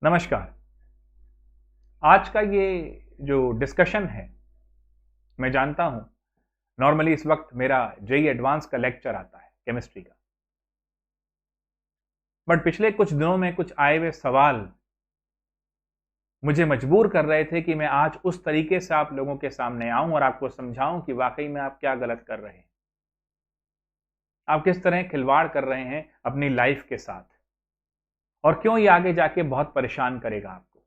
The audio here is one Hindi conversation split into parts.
नमस्कार। आज का ये जो डिस्कशन है, मैं जानता हूं नॉर्मली इस वक्त मेरा जेई एडवांस का लेक्चर आता है केमिस्ट्री का, बट पिछले कुछ दिनों में कुछ आए हुए सवाल मुझे मजबूर कर रहे थे कि मैं आज उस तरीके से आप लोगों के सामने आऊं और आपको समझाऊं कि वाकई में आप क्या गलत कर रहे हैं, आप किस तरह खिलवाड़ कर रहे हैं अपनी लाइफ के साथ और क्यों ये आगे जाके बहुत परेशान करेगा आपको।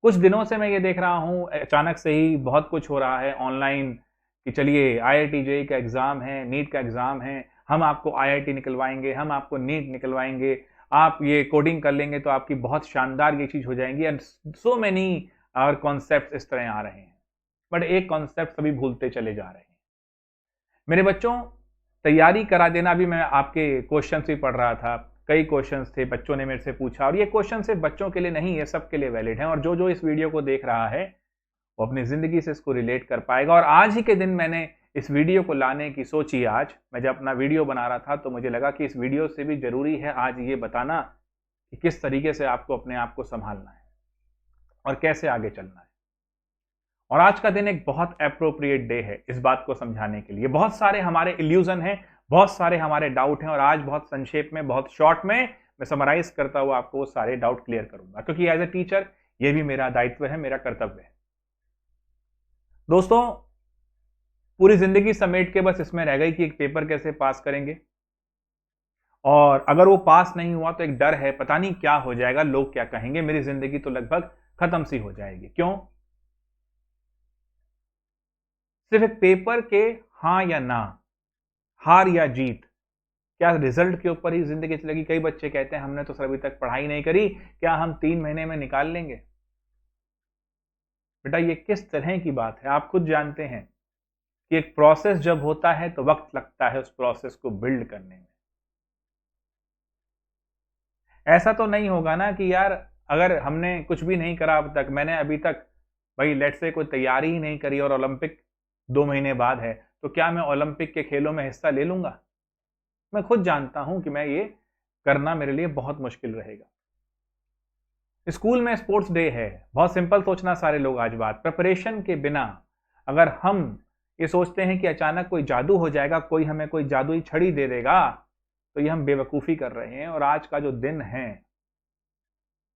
कुछ दिनों से मैं ये देख रहा हूँ, अचानक से ही बहुत कुछ हो रहा है ऑनलाइन कि चलिए आईआईटी जेईई का एग्ज़ाम है, नीट का एग्ज़ाम है, हम आपको आईआईटी निकलवाएंगे, हम आपको नीट निकलवाएंगे, आप ये कोडिंग कर लेंगे तो आपकी बहुत शानदार ये चीज़ हो जाएंगी एंड सो मेनी और कॉन्सेप्ट इस तरह आ रहे हैं। बट एक कॉन्सेप्ट सभी भूलते चले जा रहे हैं। मेरे बच्चों, तैयारी करा देना भी, मैं आपके क्वेश्चन ही पढ़ रहा था, कई क्वेश्चंस थे, बच्चों ने मेरे से पूछा और ये क्वेश्चन सिर्फ बच्चों के लिए नहीं, ये सबके लिए वैलिड है और जो जो इस वीडियो को देख रहा है वो अपनी ज़िंदगी से इसको रिलेट कर पाएगा। और आज ही के दिन मैंने इस वीडियो को लाने की सोची। आज मैं जब अपना वीडियो बना रहा था तो मुझे लगा कि इस वीडियो से भी ज़रूरी है आज ये बताना कि किस तरीके से आपको अपने आप को संभालना है और कैसे आगे चलना है। और आज का दिन एक बहुत एप्रोप्रिएट डे है इस बात को समझाने के लिए। बहुत सारे हमारे इल्यूजन हैं, बहुत सारे हमारे डाउट हैं और आज बहुत संक्षेप में, बहुत शॉर्ट में मैं समराइज करता हुआ आपको वो सारे डाउट क्लियर करूंगा, क्योंकि एज ए टीचर ये भी मेरा दायित्व है, मेरा कर्तव्य है। दोस्तों, पूरी जिंदगी समेट के बस इसमें रह गई कि एक पेपर कैसे पास करेंगे, और अगर वो पास नहीं हुआ तो एक डर है पता नहीं क्या हो जाएगा, लोग क्या कहेंगे, मेरी जिंदगी तो लगभग खत्म सी हो जाएगी। क्यों? सिर्फ एक पेपर के हाँ या ना, हार या जीत, क्या रिजल्ट के ऊपर ही जिंदगी चलेगी। कई बच्चे कहते हैं हमने तो सर अभी तक पढ़ाई नहीं करी, क्या हम 3 महीने में निकाल लेंगे। बेटा ये किस तरह की बात है, आप खुद जानते हैं कि एक प्रोसेस जब होता है तो वक्त लगता है उस प्रोसेस को बिल्ड करने में। ऐसा तो नहीं होगा ना कि यार अगर हमने कुछ भी नहीं करा अब तक, मैंने अभी तक भाई लेट्स से कोई तैयारी ही नहीं करी और ओलंपिक 2 महीने बाद है, तो क्या मैं ओलंपिक के खेलों में हिस्सा ले लूंगा? मैं खुद जानता हूं कि मैं ये करना मेरे लिए बहुत मुश्किल रहेगा। स्कूल में स्पोर्ट्स डे है, बहुत सिंपल सोचना सारे लोग आज बात, प्रिपरेशन के बिना अगर हम ये सोचते हैं कि अचानक कोई जादू हो जाएगा, कोई हमें कोई जादुई छड़ी दे देगा, तो ये हम बेवकूफ़ी कर रहे हैं। और आज का जो दिन है,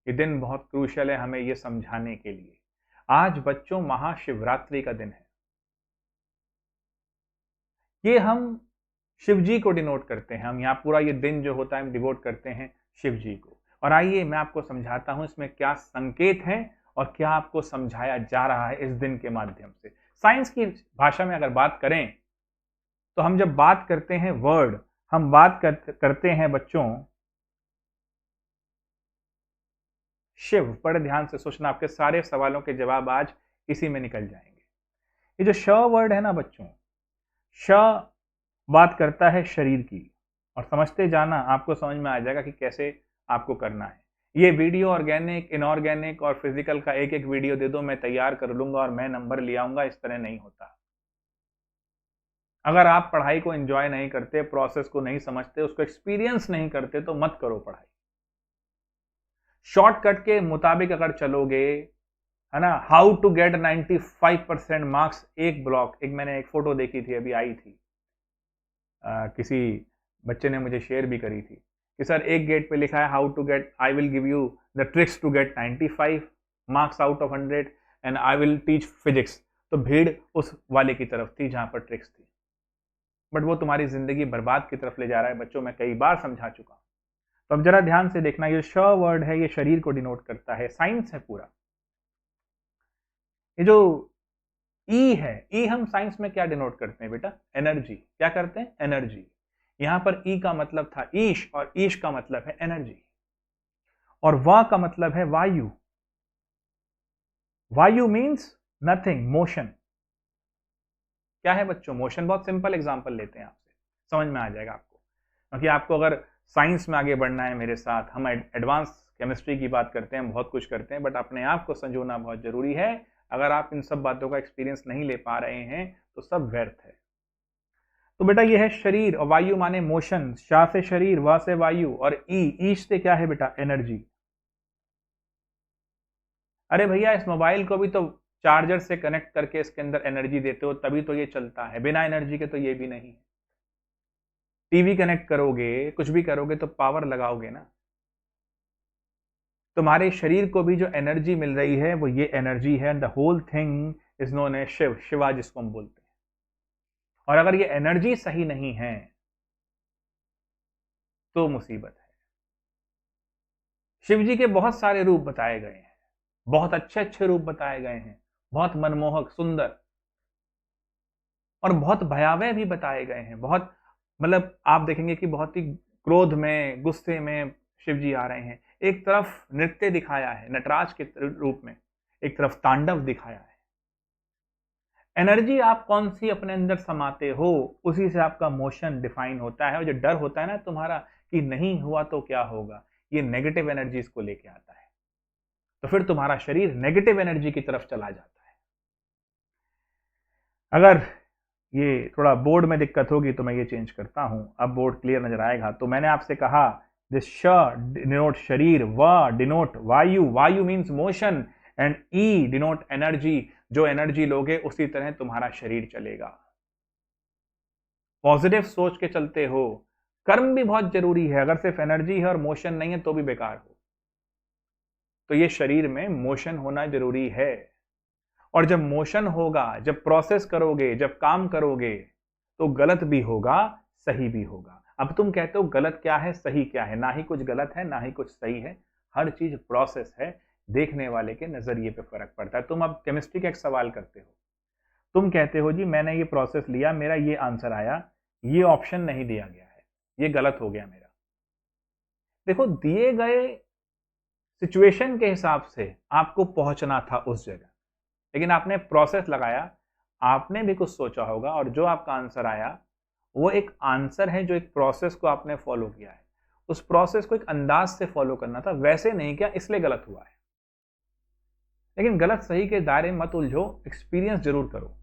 ये दिन बहुत क्रूशियल है हमें ये समझाने के लिए। आज बच्चों महाशिवरात्रि का दिन है। ये हम शिव जी को डिनोट करते हैं, हम यहाँ पूरा ये दिन जो होता है हम डिवोट करते हैं शिव जी को। और आइए मैं आपको समझाता हूं इसमें क्या संकेत है और क्या आपको समझाया जा रहा है इस दिन के माध्यम से। साइंस की भाषा में अगर बात करें तो हम जब बात करते हैं वर्ड, हम बात करते हैं बच्चों शिव। बड़े ध्यान से सोचना, आपके सारे सवालों के जवाब आज इसी में निकल जाएंगे। ये जो श वर्ड है ना बच्चों, श बात करता है शरीर की, और समझते जाना आपको समझ में आ जाएगा कि कैसे आपको करना है। ये वीडियो ऑर्गेनिक, इनऑर्गेनिक और फिजिकल का एक एक वीडियो दे दो, मैं तैयार कर लूंगा और मैं नंबर ले आऊंगा, इस तरह नहीं होता। अगर आप पढ़ाई को एंजॉय नहीं करते, प्रोसेस को नहीं समझते, उसको एक्सपीरियंस नहीं करते, तो मत करो पढ़ाई। शॉर्टकट के मुताबिक अगर चलोगे, है ना, हाउ टू गेट 95% मार्क्स, एक ब्लॉक, एक मैंने एक फोटो देखी थी अभी आई थी, किसी बच्चे ने मुझे शेयर भी करी थी कि सर एक गेट पे लिखा है how to get, I will give you the tricks to get 95 marks out of 100 and I will teach physics. तो भीड़ उस वाले की तरफ थी जहां पर ट्रिक्स थी, बट वो तुम्हारी जिंदगी बर्बाद की तरफ ले जा रहा है बच्चों, मैं कई बार समझा चुका हूं। तो अब जरा ध्यान से देखना, ये श वर्ड है, ये शरीर को डिनोट करता है, साइंस है पूरा। ये जो ई है, ई हम साइंस में क्या डिनोट करते हैं बेटा? एनर्जी। क्या करते हैं? एनर्जी। यहां पर ई का मतलब था ईश, और ईश का मतलब है एनर्जी, और वा का मतलब है वायु। वायु मींस नथिंग, मोशन। क्या है बच्चों? मोशन। बहुत सिंपल एग्जांपल लेते हैं आपसे, समझ में आ जाएगा आपको, क्योंकि आपको अगर साइंस में आगे बढ़ना है मेरे साथ, हम एडवांस केमिस्ट्री की बात करते हैं, बहुत कुछ करते हैं, बट अपने आप को संजोना बहुत जरूरी है। अगर आप इन सब बातों का एक्सपीरियंस नहीं ले पा रहे हैं तो सब व्यर्थ है। तो बेटा ये है शरीर, और वायु माने मोशन, शा से शरीर, वा से वायु, और ईश से क्या है बेटा, एनर्जी। अरे भैया इस मोबाइल को भी तो चार्जर से कनेक्ट करके इसके अंदर एनर्जी देते हो तभी तो ये चलता है, बिना एनर्जी के तो ये भी नहीं। टीवी कनेक्ट करोगे, कुछ भी करोगे तो पावर लगाओगे ना। तुम्हारे शरीर को भी जो एनर्जी मिल रही है वो ये एनर्जी है, the whole thing is known as Shiv, Shiva जिसको हम बोलते हैं। और अगर ये एनर्जी सही नहीं है तो मुसीबत है। शिव जी के बहुत सारे रूप बताए गए हैं, बहुत अच्छे अच्छे रूप बताए गए हैं, बहुत मनमोहक, सुंदर, और बहुत भयावह भी बताए गए हैं। बहुत मतलब आप देखेंगे कि बहुत ही क्रोध में, गुस्से में शिव जी आ रहे हैं। एक तरफ नृत्य दिखाया है नटराज के रूप में, एक तरफ तांडव दिखाया है। एनर्जी आप कौन सी अपने अंदर समाते हो उसी से आपका मोशन डिफाइन होता है। और जो डर होता है ना तुम्हारा कि नहीं हुआ तो क्या होगा, ये नेगेटिव एनर्जीज को लेके आता है, तो फिर तुम्हारा शरीर नेगेटिव एनर्जी की तरफ चला जाता है। अगर ये थोड़ा बोर्ड में दिक्कत होगी तो मैं ये चेंज करता हूं, अब बोर्ड क्लियर नजर आएगा। तो मैंने आपसे कहा दिस श डिनोट शरीर, व डिनोट वायु, वायु means motion, and E denote energy. जो एनर्जी लोगे उसी तरह तुम्हारा शरीर चलेगा। पॉजिटिव सोच के चलते हो। कर्म भी बहुत जरूरी है, अगर सिर्फ एनर्जी है और मोशन नहीं है तो भी बेकार हो। तो ये शरीर में मोशन होना जरूरी है, और जब मोशन होगा, जब प्रोसेस करोगे, जब काम करोगे, तो गलत भी होगा, सही भी होगा। अब तुम कहते हो गलत क्या है, सही क्या है? ना ही कुछ गलत है, ना ही कुछ सही है, हर चीज प्रोसेस है, देखने वाले के नजरिए पे फर्क पड़ता है। तुम अब केमिस्ट्री का एक सवाल करते हो, तुम कहते हो जी मैंने ये प्रोसेस लिया, मेरा ये आंसर आया, ये ऑप्शन नहीं दिया गया है, ये गलत हो गया मेरा। देखो दिए गए सिचुएशन के हिसाब से आपको पहुंचना था उस जगह, लेकिन आपने प्रोसेस लगाया, आपने भी कुछ सोचा होगा, और जो आपका आंसर आया वो एक आंसर है जो एक प्रोसेस को आपने फॉलो किया है। उस प्रोसेस को एक अंदाज से फॉलो करना था, वैसे नहीं किया इसलिए गलत हुआ है। लेकिन गलत सही के दायरे मत उलझो, एक्सपीरियंस जरूर करो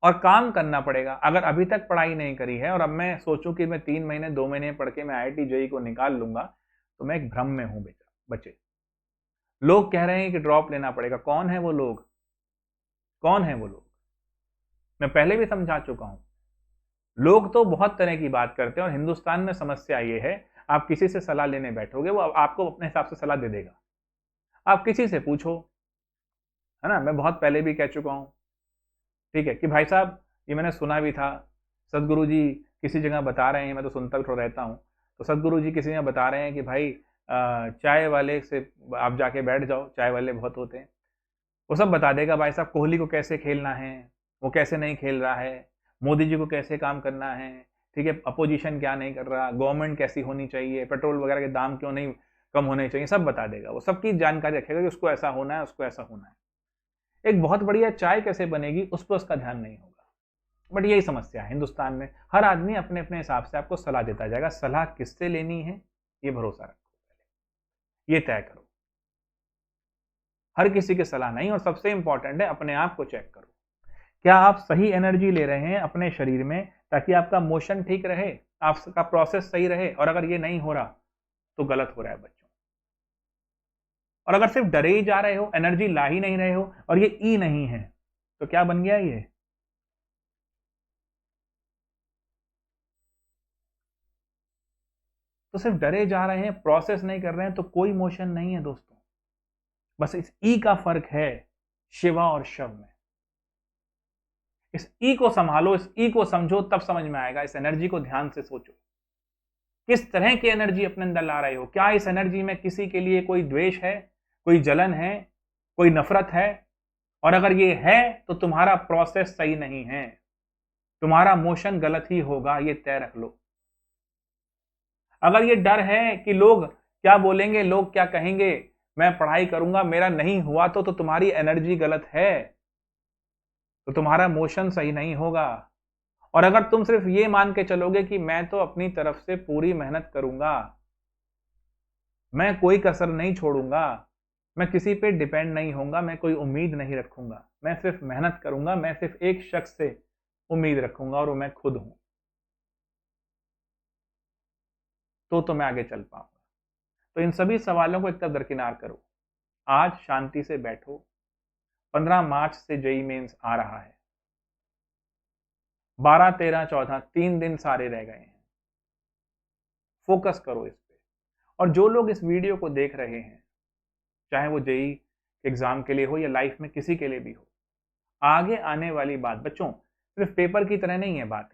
और काम करना पड़ेगा। अगर अभी तक पढ़ाई नहीं करी है और अब मैं सोचूं कि मैं 3 महीने 2 महीने पढ़ के मैं IIT JEE को निकाल लूंगा, तो मैं एक भ्रम में हूं बेटा बच्चे। लोग कह रहे हैं कि ड्रॉप लेना पड़ेगा, कौन है वो लोग? कौन है वो लोग? मैं पहले भी समझा चुका हूं। लोग तो बहुत तरह की बात करते हैं, और हिंदुस्तान में समस्या ये है, आप किसी से सलाह लेने बैठोगे वो आपको अपने हिसाब से सलाह दे देगा। आप किसी से पूछो, है ना। मैं बहुत पहले भी कह चुका हूं, ठीक है, कि भाई साहब ये मैंने सुना भी था, सदगुरु जी किसी जगह बता रहे हैं, मैं तो सुनता भी थोड़ा रहता हूँ, तो सदगुरु जी किसी जगह बता रहे हैं कि भाई चाय वाले से आप जाके बैठ जाओ, चाय वाले बहुत होते हैं, वो सब बता देगा भाई साहब कोहली को कैसे खेलना है, वो कैसे नहीं खेल रहा है, मोदी जी को कैसे काम करना है, ठीक है, अपोजिशन क्या नहीं कर रहा, गवर्नमेंट कैसी होनी चाहिए, पेट्रोल वगैरह के दाम क्यों नहीं कम होने चाहिए, सब बता देगा। वो सबकी जानकारी रखेगा कि उसको ऐसा होना है, उसको ऐसा होना है। एक बहुत बढ़िया चाय कैसे बनेगी उस पर उसका ध्यान नहीं होगा। बट यही समस्या है हिंदुस्तान में, हर आदमी अपने अपने हिसाब से आपको सलाह देता जाएगा। सलाह किससे लेनी है ये भरोसा रखो, ये तय करो। हर किसी की सलाह नहीं, और सबसे इंपॉर्टेंट है अपने आप को चेक करो, क्या आप सही एनर्जी ले रहे हैं अपने शरीर में, ताकि आपका मोशन ठीक रहे, आपका प्रोसेस सही रहे। और अगर ये नहीं हो रहा तो गलत हो रहा है बच्चों। और अगर सिर्फ डरे ही जा रहे हो, एनर्जी ला ही नहीं रहे हो, और ये ई नहीं है, तो क्या बन गया ये? तो सिर्फ डरे जा रहे हैं, प्रोसेस नहीं कर रहे हैं, तो कोई मोशन नहीं है दोस्तों। बस इस ई का फर्क है शिवा और शव में। इस ई को संभालो, इस ई को समझो, तब समझ में आएगा। इस एनर्जी को ध्यान से सोचो, किस तरह की एनर्जी अपने अंदर ला रहे हो। क्या इस एनर्जी में किसी के लिए कोई द्वेष है, कोई जलन है, कोई नफरत है? और अगर ये है तो तुम्हारा प्रोसेस सही नहीं है, तुम्हारा मोशन गलत ही होगा, ये तय रख लो। अगर ये डर है कि लोग क्या बोलेंगे, लोग क्या कहेंगे, मैं पढ़ाई करूंगा मेरा नहीं हुआ तो तुम्हारी एनर्जी गलत है, तो तुम्हारा मोशन सही नहीं होगा। और अगर तुम सिर्फ ये मान के चलोगे कि मैं तो अपनी तरफ से पूरी मेहनत करूंगा, मैं कोई कसर नहीं छोड़ूंगा, मैं किसी पे डिपेंड नहीं होऊंगा, मैं कोई उम्मीद नहीं रखूंगा, मैं सिर्फ मेहनत करूंगा, मैं सिर्फ एक शख्स से उम्मीद रखूंगा और वो मैं खुद हूं, तो मैं आगे चल पाऊंगा। तो इन सभी सवालों को एक तरफ दरकिनार करो। आज शांति से बैठो। 15 मार्च से जेईई मेंस आ रहा है। 12, 13, 14 3 दिन सारे रह गए हैं। फोकस करो इस पे। और जो लोग इस वीडियो को देख रहे हैं, चाहे वो जेईई एग्जाम के लिए हो या लाइफ में किसी के लिए भी हो, आगे आने वाली बात बच्चों सिर्फ पेपर की तरह नहीं है बात,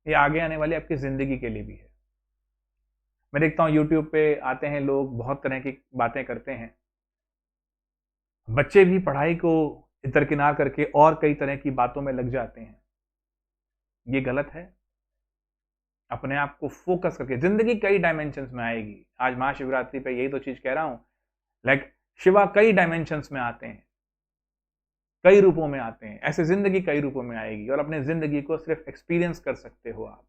ये आगे आने वाली आपकी जिंदगी के लिए भी है। मैं देखता हूँ यूट्यूब पे आते हैं लोग, बहुत तरह की बातें करते हैं। बच्चे भी पढ़ाई को दरकिनार करके और कई तरह की बातों में लग जाते हैं। ये गलत है। अपने आप को फोकस करके, जिंदगी कई डायमेंशंस में आएगी। आज महाशिवरात्रि पे यही तो चीज कह रहा हूं, लाइक शिवा कई डायमेंशंस में आते हैं, कई रूपों में आते हैं। ऐसे जिंदगी कई रूपों में आएगी और अपने जिंदगी को सिर्फ एक्सपीरियंस कर सकते हो आप,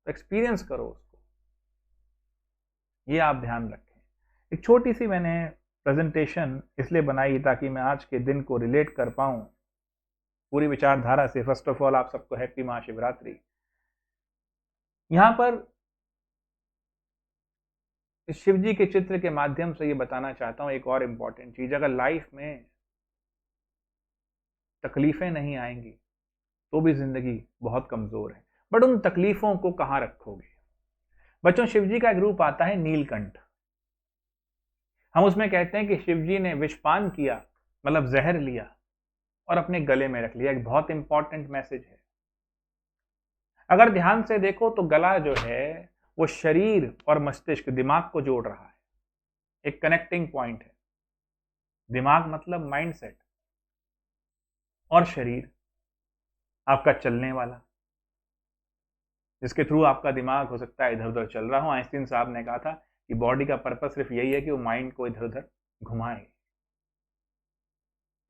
तो एक्सपीरियंस करो उसको, ये आप ध्यान रखें। एक छोटी सी मैंने प्रेजेंटेशन इसलिए बनाई ताकि मैं आज के दिन को रिलेट कर पाऊं पूरी विचारधारा से। फर्स्ट ऑफ ऑल आप सबको हैप्पी महाशिवरात्रि। यहां पर इस शिव जी के चित्र के माध्यम से ये बताना चाहता हूं एक और इंपॉर्टेंट चीज। अगर लाइफ में तकलीफें नहीं आएंगी तो भी जिंदगी बहुत कमजोर है, बट उन तकलीफों को कहां रखोगे। बच्चों शिव जी का एक रूप आता है नीलकंठ। हम उसमें कहते हैं कि शिव जी ने विषपान किया, मतलब जहर लिया और अपने गले में रख लिया। एक बहुत इंपॉर्टेंट मैसेज है। अगर ध्यान से देखो तो गला जो है वो शरीर और मस्तिष्क, दिमाग को जोड़ रहा है, एक कनेक्टिंग पॉइंट है। दिमाग मतलब माइंडसेट, और शरीर आपका चलने वाला, जिसके थ्रू आपका दिमाग हो सकता है इधर उधर चल रहा हो। आइंस्टीन साहब ने कहा था कि बॉडी का पर्पस सिर्फ यही है कि वो माइंड को इधर उधर घुमाए।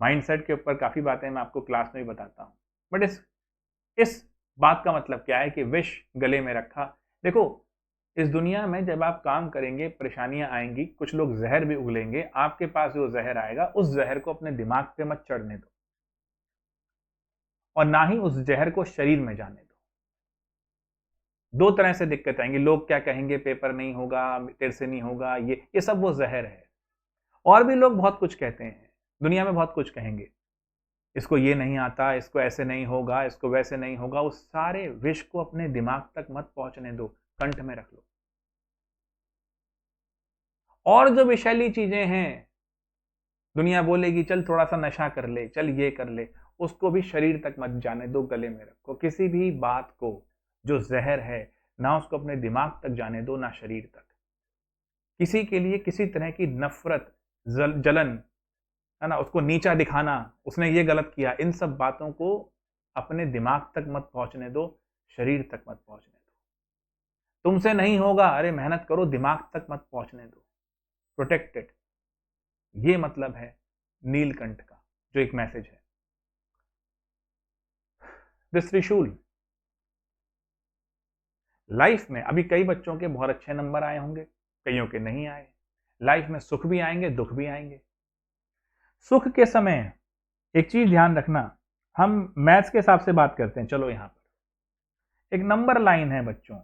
माइंडसेट के ऊपर काफी बातें मैं आपको क्लास में भी बताता हूं, बट इस बात का मतलब क्या है कि विष गले में रखा। देखो इस दुनिया में जब आप काम करेंगे परेशानियां आएंगी, कुछ लोग जहर भी उगलेंगे। आपके पास जो जहर आएगा उस जहर को अपने दिमाग पे मत चढ़ने दो, और ना ही उस जहर को शरीर में जाने दो। दो तरह से दिक्कत आएंगी। लोग क्या कहेंगे, पेपर नहीं होगा, तेरे से नहीं होगा, ये सब वो जहर है। और भी लोग बहुत कुछ कहते हैं, दुनिया में बहुत कुछ कहेंगे, इसको ये नहीं आता, इसको ऐसे नहीं होगा, इसको वैसे नहीं होगा। उस सारे विष को अपने दिमाग तक मत पहुंचने दो, कंठ में रख लो। और जो विषैली चीजें हैं, दुनिया बोलेगी चल थोड़ा सा नशा कर ले, चल ये कर ले, उसको भी शरीर तक मत जाने दो, गले में रखो। किसी भी बात को जो जहर है, ना उसको अपने दिमाग तक जाने दो, ना शरीर तक। किसी के लिए किसी तरह की नफरत, जलन है ना, उसको नीचा दिखाना, उसने ये गलत किया, इन सब बातों को अपने दिमाग तक मत पहुंचने दो, शरीर तक मत पहुंचने दो। तुमसे नहीं होगा, अरे मेहनत करो, दिमाग तक मत पहुंचने दो, प्रोटेक्टेड। ये मतलब है नीलकंठ का जो एक मैसेज है। दिस त्रिशूल लाइफ में अभी कई बच्चों के बहुत अच्छे नंबर आए होंगे, कईयों के नहीं आए। लाइफ में सुख भी आएंगे, दुख भी आएंगे। सुख के समय एक चीज ध्यान रखना, हम मैथ्स के हिसाब से बात करते हैं। चलो यहां पर एक नंबर लाइन है बच्चों,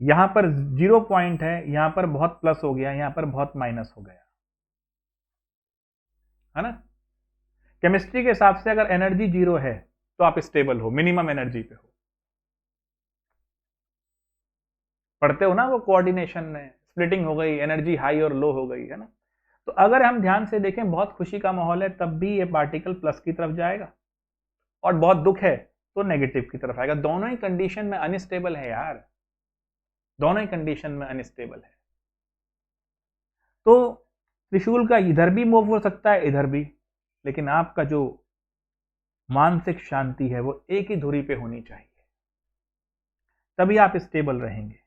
यहां पर 0 पॉइंट है, यहां पर बहुत प्लस हो गया, यहां पर बहुत माइनस हो गया, है ना। केमिस्ट्री के हिसाब से अगर एनर्जी 0 है तो आप स्टेबल हो, मिनिमम एनर्जी पे हो। पढ़ते हो ना वो कोऑर्डिनेशन में, स्प्लिटिंग हो गई, एनर्जी हाई और लो हो गई, है ना। तो अगर हम ध्यान से देखें, बहुत खुशी का माहौल है तब भी ये पार्टिकल प्लस की तरफ जाएगा, और बहुत दुख है तो नेगेटिव की तरफ आएगा। दोनों ही कंडीशन में अनस्टेबल है यार, दोनों ही कंडीशन में अनस्टेबल है। तो त्रिशूल का इधर भी मूव हो सकता है, इधर भी, लेकिन आपका जो मानसिक शांति है वो एक ही धुरी पे होनी चाहिए, तभी आप स्टेबल रहेंगे।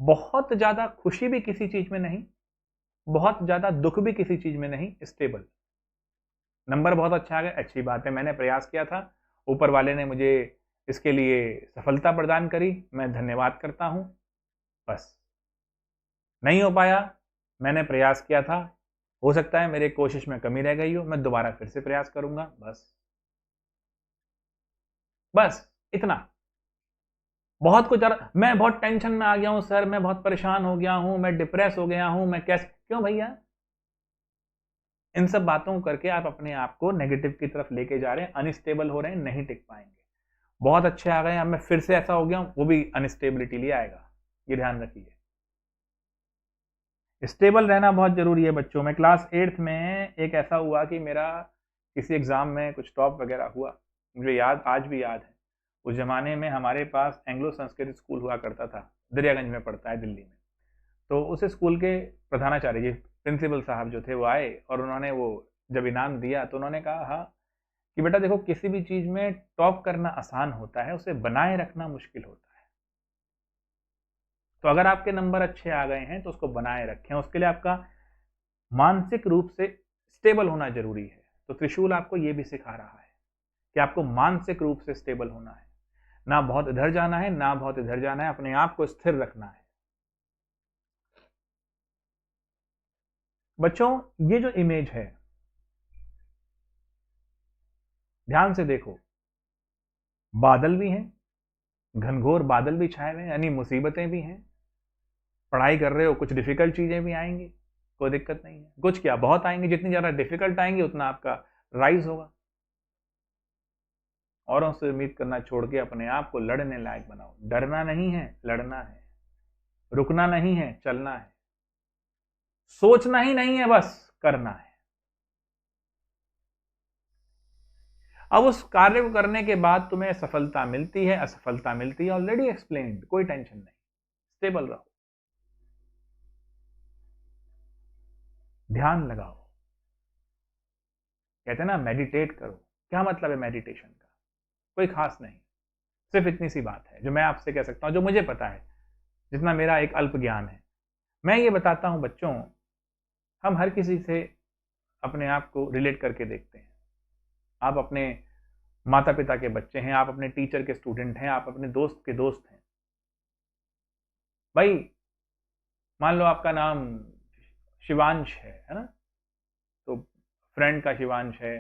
बहुत ज्यादा खुशी भी किसी चीज में नहीं, बहुत ज्यादा दुख भी किसी चीज में नहीं, स्टेबल। नंबर बहुत अच्छा आ गया, अच्छी बात है, मैंने प्रयास किया था, ऊपर वाले ने मुझे इसके लिए सफलता प्रदान करी, मैं धन्यवाद करता हूं। बस नहीं हो पाया, मैंने प्रयास किया था, हो सकता है मेरे कोशिश में कमी रह गई हो, मैं दोबारा फिर से प्रयास करूंगा, बस। बस इतना। बहुत कुछ मैं बहुत टेंशन में आ गया हूं सर, मैं बहुत परेशान हो गया हूं, मैं डिप्रेस हो गया हूं, मैं कैसे, क्यों भैया? इन सब बातों को करके आप अपने आप को नेगेटिव की तरफ लेके जा रहे हैं, अनस्टेबल हो रहे हैं, नहीं टिक पाएंगे। बहुत अच्छे आ गए, अब मैं फिर से ऐसा हो गया हूं, वो भी अनस्टेबिलिटी लिए आएगा, ये ध्यान रखिए। स्टेबल रहना बहुत जरूरी है बच्चों। में क्लास 8th में एक ऐसा हुआ कि मेरा किसी एग्जाम में कुछ टॉप वगैरह हुआ, मुझे याद, आज भी याद है। उस जमाने में हमारे पास एंग्लो संस्कृत स्कूल हुआ करता था, दरियागंज में पड़ता है दिल्ली में। तो उस स्कूल के प्रधानाचार्य जी, प्रिंसिपल साहब जो थे, वो आए और उन्होंने वो जब इनाम दिया तो उन्होंने कहा हाँ कि बेटा देखो, किसी भी चीज में टॉप करना आसान होता है, उसे बनाए रखना मुश्किल होता है। तो अगर आपके नंबर अच्छे आ गए हैं तो उसको बनाए रखें, उसके लिए आपका मानसिक रूप से स्टेबल होना जरूरी है। तो त्रिशूल आपको यह भी सिखा रहा है कि आपको मानसिक रूप से स्टेबल होना है, ना बहुत इधर जाना है ना बहुत इधर जाना है, अपने आप को स्थिर रखना है। बच्चों, ये जो इमेज है, ध्यान से देखो, बादल भी हैं, घनघोर बादल भी छाए हुए हैं, यानी मुसीबतें भी हैं। पढ़ाई कर रहे हो, कुछ डिफिकल्ट चीजें भी आएंगी, कोई दिक्कत नहीं है। कुछ क्या, बहुत आएंगी, जितनी ज्यादा डिफिकल्ट आएंगी उतना आपका राइज होगा। औरों से उम्मीद करना छोड़ के अपने आप को लड़ने लायक बनाओ। डरना नहीं है, लड़ना है। रुकना नहीं है, चलना है। सोचना ही नहीं है, बस करना है। अब उस कार्य को करने के बाद तुम्हें सफलता मिलती है, असफलता मिलती है, ऑलरेडी एक्सप्लेन्ड, कोई टेंशन नहीं। स्टेबल रहो, ध्यान लगाओ। कहते हैं ना, मेडिटेट करो। क्या मतलब है मेडिटेशन का? कोई खास नहीं, सिर्फ इतनी सी बात है जो मैं आपसे कह सकता हूं, जो मुझे पता है, जितना मेरा एक अल्प ज्ञान है। मैं ये बताता हूं बच्चों, हम हर किसी से अपने आप को रिलेट करके देखते हैं। आप अपने माता पिता के बच्चे हैं, आप अपने टीचर के स्टूडेंट हैं, आप अपने दोस्त के दोस्त हैं। भाई, मान लो आपका नाम शिवांश है ना? तो फ्रेंड का शिवांश है,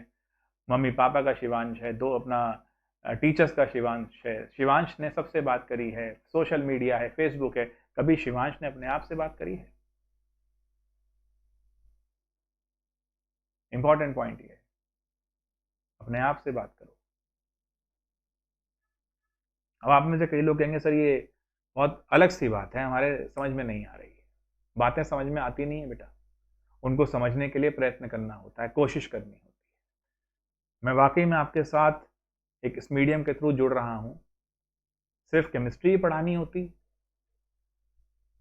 मम्मी पापा का शिवांश है, दो अपना टीचर्स का शिवांश है। शिवांश ने सबसे बात करी है, सोशल मीडिया है, फेसबुक है, कभी शिवांश ने अपने आप से बात करी है? इंपॉर्टेंट पॉइंट ये है, अपने आप से बात करो। अब आप में से कई लोग कहेंगे सर ये बहुत अलग सी बात है, हमारे समझ में नहीं आ रही है। बातें समझ में आती नहीं है बेटा, उनको समझने के लिए प्रयत्न करना होता है, कोशिश करनी होती है। मैं वाकई में आपके साथ एक इस मीडियम के थ्रू जुड़ रहा हूं। सिर्फ केमिस्ट्री पढ़ानी होती,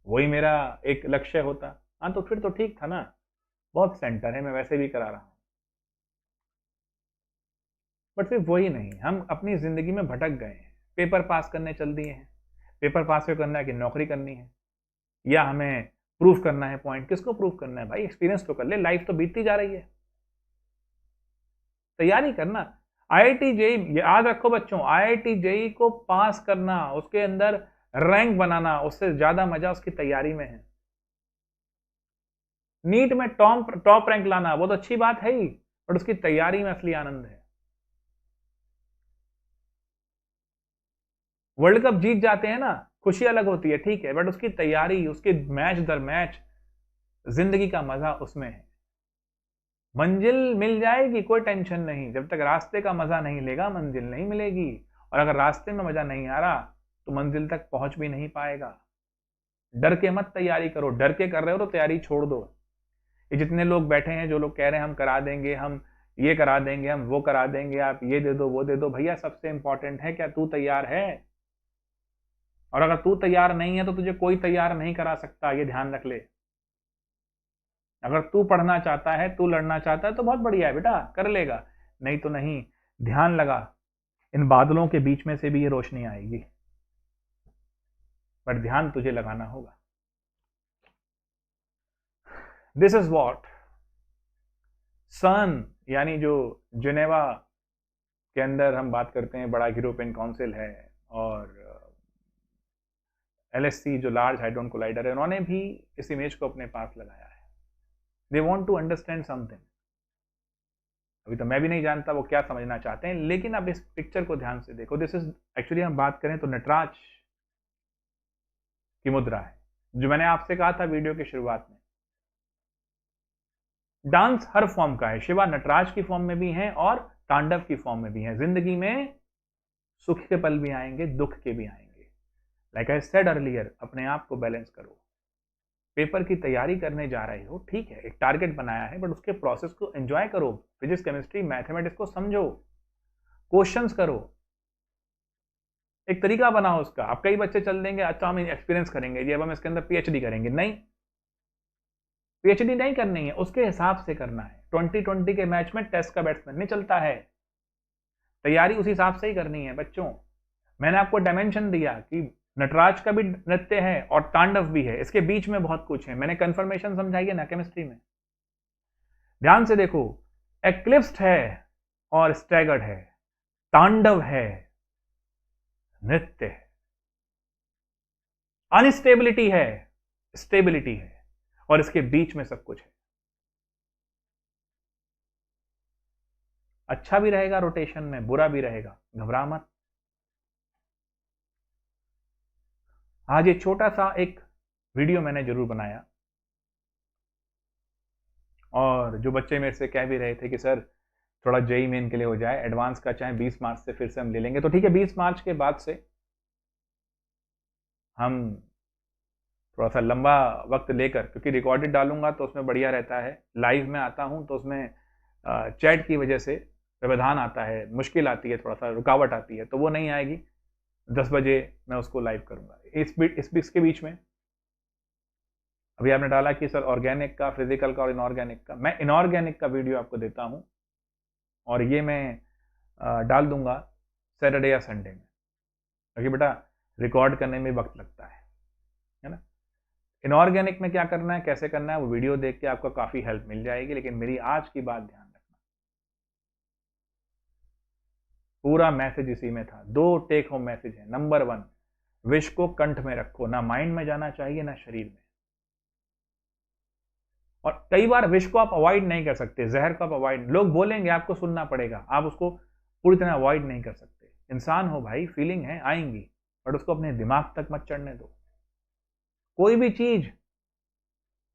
वही मेरा एक लक्ष्य होता, हाँ तो फिर तो ठीक था ना, बहुत सेंटर है, मैं वैसे भी करा रहा हूं। बट सिर्फ वही नहीं, हम अपनी जिंदगी में भटक गए हैं। पेपर पास करने चल दिए हैं। पेपर पास क्यों करना है? कि नौकरी करनी है, या हमें प्रूफ करना है पॉइंट। किसको प्रूफ करना है भाई? एक्सपीरियंस तो कर ले, लाइफ तो बीतती जा रही है। तैयारी करना। आईआईटी जेई, याद रखो बच्चों, आईआईटी जेई को पास करना, उसके अंदर रैंक बनाना, उससे ज्यादा मजा उसकी तैयारी में है। नीट में टॉप रैंक लाना वो तो अच्छी बात है ही, बट उसकी तैयारी में असली आनंद है। वर्ल्ड कप जीत जाते हैं ना, खुशी अलग होती है, ठीक है, बट उसकी तैयारी, उसके मैच दर मैच, जिंदगी का मजा उसमें है। मंजिल मिल जाएगी, कोई टेंशन नहीं, जब तक रास्ते का मजा नहीं लेगा मंजिल नहीं मिलेगी। और अगर रास्ते में मजा नहीं आ रहा तो मंजिल तक पहुंच भी नहीं पाएगा। डर के मत तैयारी करो, डर के कर रहे हो तो तैयारी छोड़ दो। ये जितने लोग बैठे हैं जो लोग कह रहे हैं हम करा देंगे, हम ये करा देंगे, हम वो करा देंगे, आप ये दे दो वो दे दो, भैया सबसे इंपॉर्टेंट है क्या तू तैयार है? और अगर तू तैयार नहीं है तो तुझे कोई तैयार नहीं करा सकता, ये ध्यान रख ले। अगर तू पढ़ना चाहता है, तू लड़ना चाहता है तो बहुत बढ़िया है बेटा, कर लेगा, नहीं तो नहीं। ध्यान लगा, इन बादलों के बीच में से भी ये रोशनी आएगी, पर ध्यान तुझे लगाना होगा। दिस इज वॉट सन, यानी जो जिनेवा के अंदर हम बात करते हैं, बड़ा यूरोपियन काउंसिल है, और एलएससी जो लार्ज हाइड्रोन कोलाइडर है, उन्होंने भी इस इमेज को अपने पास लगाया है। They want to understand something. अभी तो मैं भी नहीं जानता वो क्या समझना चाहते हैं, लेकिन अब इस पिक्चर को ध्यान से देखो। दिस इज एक्चुअली, हम बात करें तो नटराज की मुद्रा है, जो मैंने आपसे कहा था वीडियो की शुरुआत में। डांस हर फॉर्म का है, शिवा नटराज की फॉर्म में भी है और तांडव की फॉर्म में भी है। जिंदगी में सुख के पल भी आएंगे, दुख के भी आएंगे। लाइक आई सेड अर्लियर, अपने आप को बैलेंस करो। पेपर की तैयारी करने जा रहे हो, ठीक है, एक टारगेट बनाया है, बट उसके प्रोसेस को एंजॉय करो। फिजिक्स, केमिस्ट्री, मैथमेटिक्स को समझो, क्वेश्चंस करो, एक तरीका बनाओ उसका। अब कई बच्चे चल देंगे, अच्छा हम एक्सपीरियंस करेंगे जी, अब हम इसके अंदर पीएचडी करेंगे। नहीं, पीएचडी नहीं करनी है, उसके हिसाब से करना है। 2020 के मैच में टेस्ट का बैट्समैन नहीं चलता है, तैयारी उस हिसाब से ही करनी है बच्चों। मैंने आपको डायमेंशन दिया कि नटराज का भी नृत्य है और तांडव भी है, इसके बीच में बहुत कुछ है। मैंने कंफर्मेशन समझाई है ना केमिस्ट्री में। ध्यान से देखो, एक्लिप्स्ड है और स्टैगर्ड है, तांडव है, नृत्य है, अनस्टेबिलिटी है, स्टेबिलिटी है, और इसके बीच में सब कुछ है। अच्छा भी रहेगा रोटेशन में, बुरा भी रहेगा, घबरा मत। आज ये छोटा सा एक वीडियो मैंने जरूर बनाया, और जो बच्चे मेरे से कह भी रहे थे कि सर थोड़ा जेई मेन के लिए हो जाए, एडवांस का चाहे 20 मार्च से फिर से हम ले लेंगे, तो ठीक है, 20 मार्च के बाद से हम थोड़ा सा लंबा वक्त लेकर, क्योंकि रिकॉर्डेड डालूंगा तो उसमें बढ़िया रहता है, लाइव में आता हूं तो उसमें चैट की वजह से व्यवधान आता है, मुश्किल आती है, थोड़ा सा रुकावट आती है, तो वो नहीं आएगी। 10 बजे मैं उसको लाइव करूंगा। इसके बीच में अभी आपने डाला कि सर ऑर्गेनिक का, फिजिकल का और इनऑर्गेनिक का, मैं इनऑर्गेनिक का वीडियो आपको देता हूं, और ये मैं डाल दूंगा सैटरडे या संडे में, क्योंकि बेटा रिकॉर्ड करने में वक्त लगता है ना। इनऑर्गेनिक में क्या करना है, कैसे करना है, वो वीडियो देख के आपको काफी हेल्प मिल जाएगी। लेकिन मेरी आज की बात ध्यान रखना, पूरा मैसेज इसी में था। 2 टेक होम मैसेज है। नंबर 1, विश को कंठ में रखो, ना माइंड में जाना चाहिए ना शरीर में। और कई बार विश को आप अवॉइड नहीं कर सकते, जहर को आप अवॉइड, लोग बोलेंगे आपको सुनना पड़ेगा, आप उसको पूरी तरह अवॉइड नहीं कर सकते। इंसान हो भाई, फीलिंग है, आएंगी, बट उसको अपने दिमाग तक मत चढ़ने दो। कोई भी चीज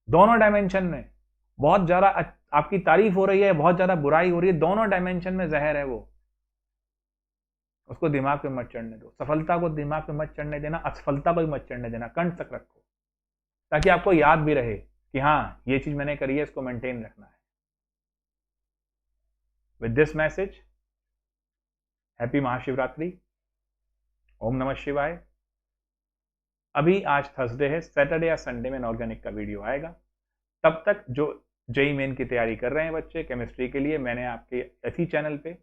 दोनों डायमेंशन में, बहुत ज्यादा आपकी तारीफ हो रही है, बहुत ज्यादा बुराई हो रही है, दोनों डायमेंशन में जहर है वो, उसको दिमाग पे मत चढ़ने दो। सफलता को दिमाग पे मत चढ़ने देना, असफलता को भी मत चढ़ने देना, कंठ तक रखो, ताकि आपको याद भी रहे कि हाँ ये चीज मैंने करी है, इसको मेंटेन रखना है। With this message, happy Mahashivratri, ओम नमः शिवाय। अभी आज थर्सडे है, सैटरडे या संडे में इनऑर्गेनिक का वीडियो आएगा। तब तक जो जेई मेन की तैयारी कर रहे हैं बच्चे केमिस्ट्री के लिए, मैंने आपके इसी चैनल पे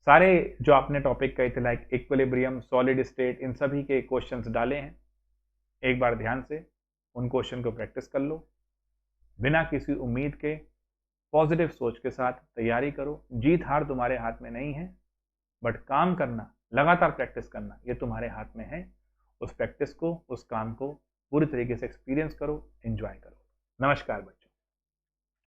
सारे जो आपने टॉपिक कहे थे, लाइक इक्विलिब्रियम, सॉलिड स्टेट, इन सभी के क्वेश्चंस डाले हैं। एक बार ध्यान से उन क्वेश्चन को प्रैक्टिस कर लो, बिना किसी उम्मीद के, पॉजिटिव सोच के साथ तैयारी करो। जीत हार तुम्हारे हाथ में नहीं है, बट काम करना, लगातार प्रैक्टिस करना, ये तुम्हारे हाथ में है। उस प्रैक्टिस को, उस काम को पूरी तरीके से एक्सपीरियंस करो, एंजॉय करो। नमस्कार बच्चों।